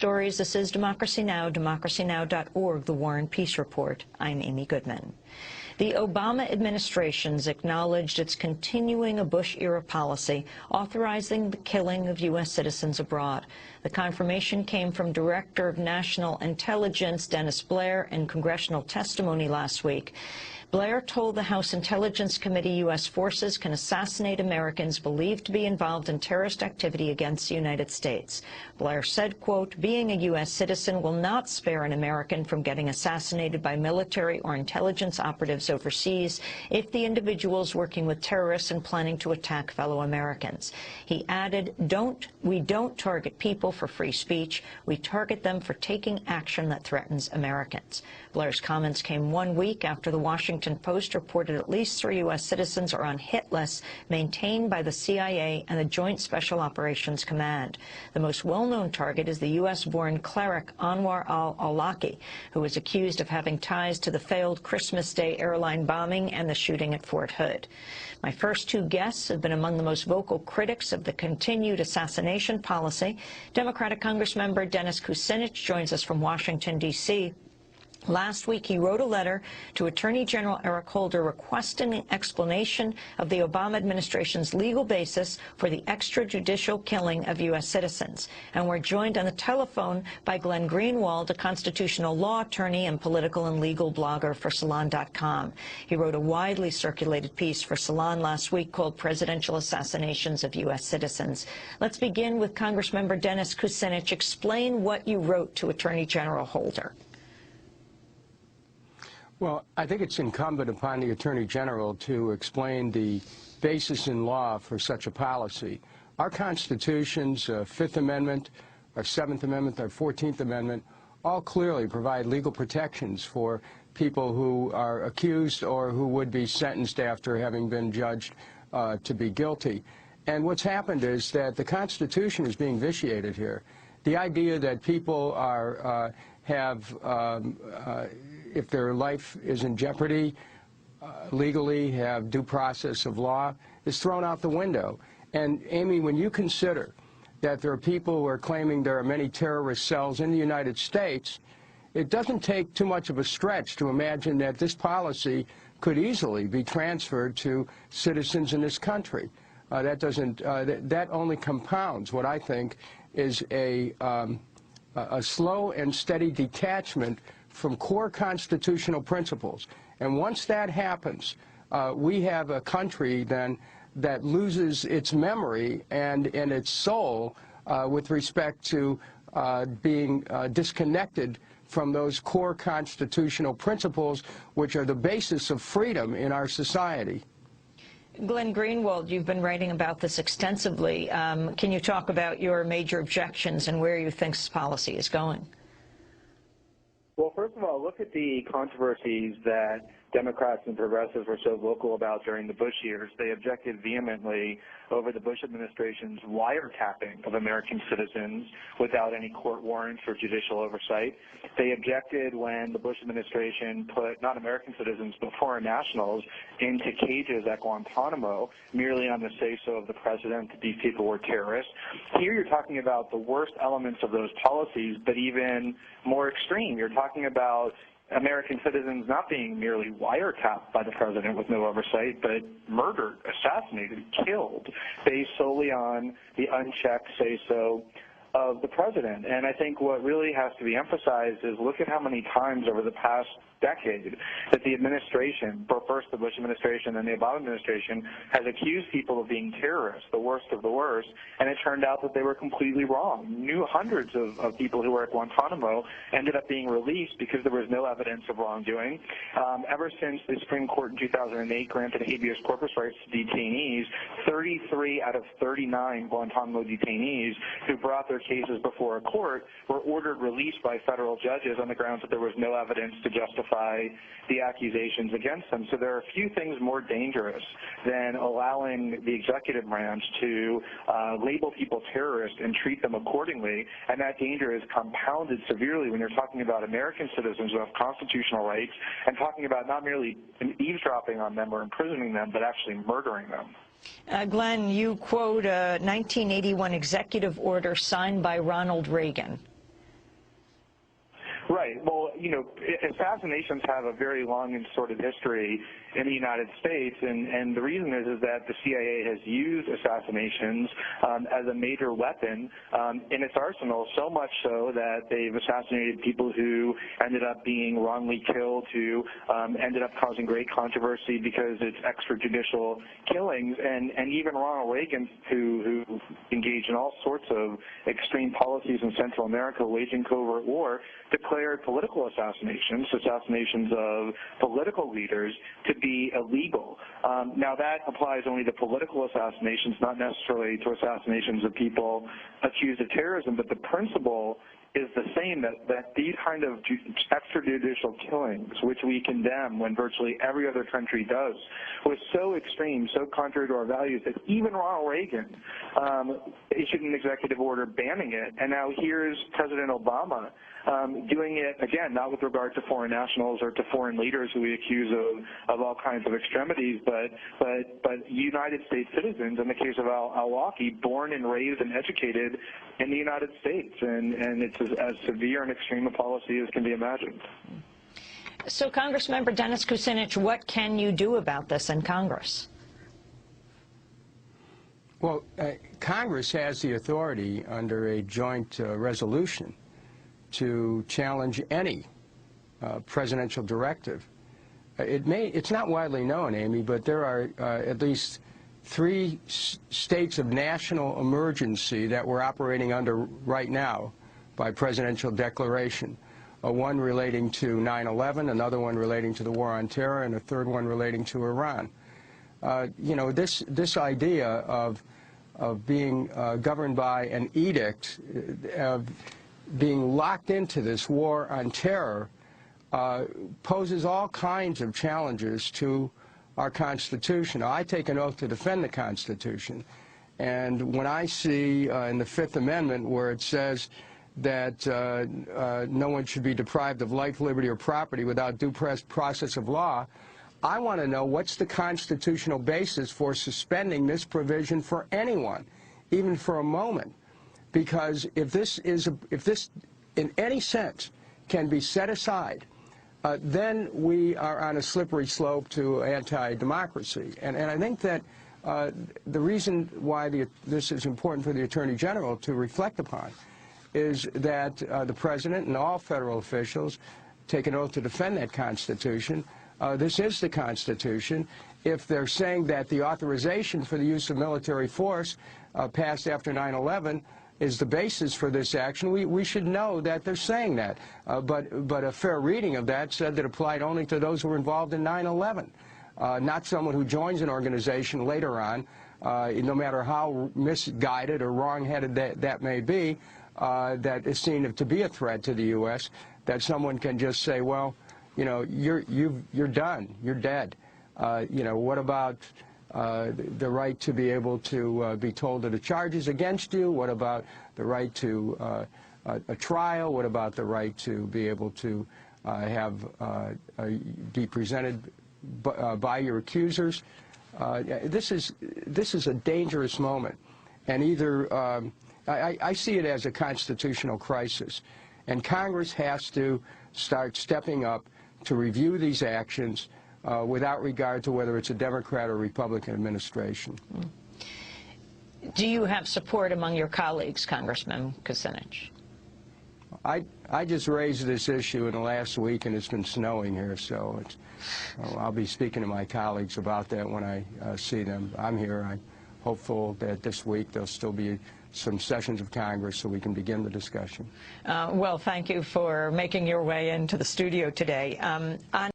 stories. This is Democracy Now!, democracynow.org, The War and Peace Report. I'm Amy Goodman. The Obama administration's acknowledged it's continuing a Bush-era policy authorizing the killing of U.S. citizens abroad. The confirmation came from Director of National Intelligence Dennis Blair in congressional testimony last week. Blair told the House Intelligence Committee U.S. forces can assassinate Americans believed to be involved in terrorist activity against the United States. Blair said, quote, "Being a U.S. citizen will not spare an American from getting assassinated by military or intelligence operatives overseas if the individual's working with terrorists and planning to attack fellow Americans." He added, we don't target people for free speech. We target them for taking action that threatens Americans. Blair's comments came 1 week after the Washington Post reported at least 3 U.S. citizens are on hit lists maintained by the CIA and the Joint Special Operations Command. The most well-known target is the U.S.-born cleric Anwar al-Awlaki, who is accused of having ties to the failed Christmas Day airline bombing and the shooting at Fort Hood. My first 2 guests have been among the most vocal critics of the continued assassination policy. Democratic Congressmember Dennis Kucinich joins us from Washington, D.C. Last week, he wrote a letter to Attorney General Eric Holder requesting an explanation of the Obama administration's legal basis for the extrajudicial killing of U.S. citizens. And we're joined on the telephone by Glenn Greenwald, a constitutional law attorney and political and legal blogger for Salon.com. He wrote a widely circulated piece for Salon last week called Presidential Assassinations of U.S. Citizens. Let's begin with Congressmember Dennis Kucinich. Explain what you wrote to Attorney General Holder. Well, I think it's incumbent upon the Attorney General to explain the basis in law for such a policy. Our Constitution's Fifth Amendment, our Seventh Amendment, our 14th Amendment, all clearly provide legal protections for people who are accused or who would be sentenced after having been judged to be guilty. And what's happened is that the Constitution is being vitiated here. The idea that people are if their life is in jeopardy, legally have due process of law, is thrown out the window. And, Amy, when you consider that there are people who are claiming there are many terrorist cells in the United States, it doesn't take too much of a stretch to imagine that this policy could easily be transferred to citizens in this country. That only compounds what I think is a slow and steady detachment from core constitutional principles. And once that happens, we have a country then that loses its memory and its soul with respect to being disconnected from those core constitutional principles which are the basis of freedom in our society. Glenn Greenwald, you've been writing about this extensively. Can you talk about your major objections and where you think this policy is going? Well, first of all, look at the controversies that Democrats and progressives were so vocal about during the Bush years. They objected vehemently over the Bush administration's wiretapping of American citizens without any court warrants or judicial oversight. They objected when the Bush administration put not American citizens but foreign nationals into cages at Guantanamo merely on the say-so of the president that these people were terrorists. Here you're talking about the worst elements of those policies, but even more extreme. You're talking about American citizens not being merely wiretapped by the president with no oversight, but murdered, assassinated, killed, based solely on the unchecked say-so of the president. And I think what really has to be emphasized is look at how many times over the past decade that the administration, first the Bush administration and the Obama administration, has accused people of being terrorists, the worst of the worst, and it turned out that they were completely wrong. Hundreds of people who were at Guantanamo ended up being released because there was no evidence of wrongdoing. Ever since the Supreme Court in 2008 granted habeas corpus rights to detainees, 33 out of 39 Guantanamo detainees who brought their cases before a court were ordered released by federal judges on the grounds that there was no evidence to justify the accusations against them. So there are a few things more dangerous than allowing the executive branch to label people terrorists and treat them accordingly, and that danger is compounded severely when you're talking about American citizens who have constitutional rights and talking about not merely eavesdropping on them or imprisoning them, but actually murdering them. Glenn, you quote a 1981 executive order signed by Ronald Reagan. Right. Well, assassinations have a very long and sordid history in the United States, and the reason is that the CIA has used assassinations as a major weapon in its arsenal, so much so that they've assassinated people who ended up being wrongly killed, who ended up causing great controversy because it's extrajudicial killings, and even Ronald Reagan, who engaged in all sorts of extreme policies in Central America, waging covert war, declared political assassinations of political leaders, to be illegal. Now that applies only to political assassinations, not necessarily to assassinations of people accused of terrorism, but the principle is the same, that these kind of extrajudicial killings, which we condemn when virtually every other country does, was so extreme, so contrary to our values, that even Ronald Reagan issued an executive order banning it, and now here's President Obama doing it, again, not with regard to foreign nationals or to foreign leaders who we accuse of all kinds of extremities, but United States citizens, in the case of al-Awlaki, born and raised and educated in the United States, and it's as severe and extreme a policy as can be imagined. So, Congressmember Dennis Kucinich, what can you do about this in Congress? Well, Congress has the authority under a joint resolution to challenge any presidential directive. It's not widely known, Amy, but there are at least 3 states of national emergency that we're operating under right now by presidential declaration. One relating to 9/11, another one relating to the war on terror, and a third one relating to Iran. This idea of being governed by an edict, of being locked into this war on terror, poses all kinds of challenges to our Constitution. Now, I take an oath to defend the Constitution, and when I see in the Fifth Amendment where it says that no one should be deprived of life, liberty, or property without due process of law, I want to know what's the constitutional basis for suspending this provision for anyone, even for a moment. Because if this in any sense can be set aside, then we are on a slippery slope to anti-democracy. And I think that the reason why this is important for the Attorney General to reflect upon is that the President and all federal officials take an oath to defend that Constitution. This is the Constitution. If they're saying that the authorization for the use of military force passed after 9/11 is the basis for this action, we should know that they're saying that. But a fair reading of that said that it applied only to those who were involved in 9/11, not someone who joins an organization later on, no matter how misguided or wrong-headed that may be, that is seen to be a threat to the U.S., that someone can just say, well, you're done, you're dead. What about the right to be able to be told of the charges against you? What about the right to a trial? What about the right to be able to be presented by your accusers? This is a dangerous moment, and either I see it as a constitutional crisis, and Congress has to start stepping up to review these actions without regard to whether it's a Democrat or Republican administration. Do you have support among your colleagues, Congressman Kucinich? I just raised this issue in the last week, and it's been snowing here, so I'll be speaking to my colleagues about that when I see them. I'm here. I'm hopeful that this week there'll still be some sessions of Congress so we can begin the discussion. Well, thank you for making your way into the studio today.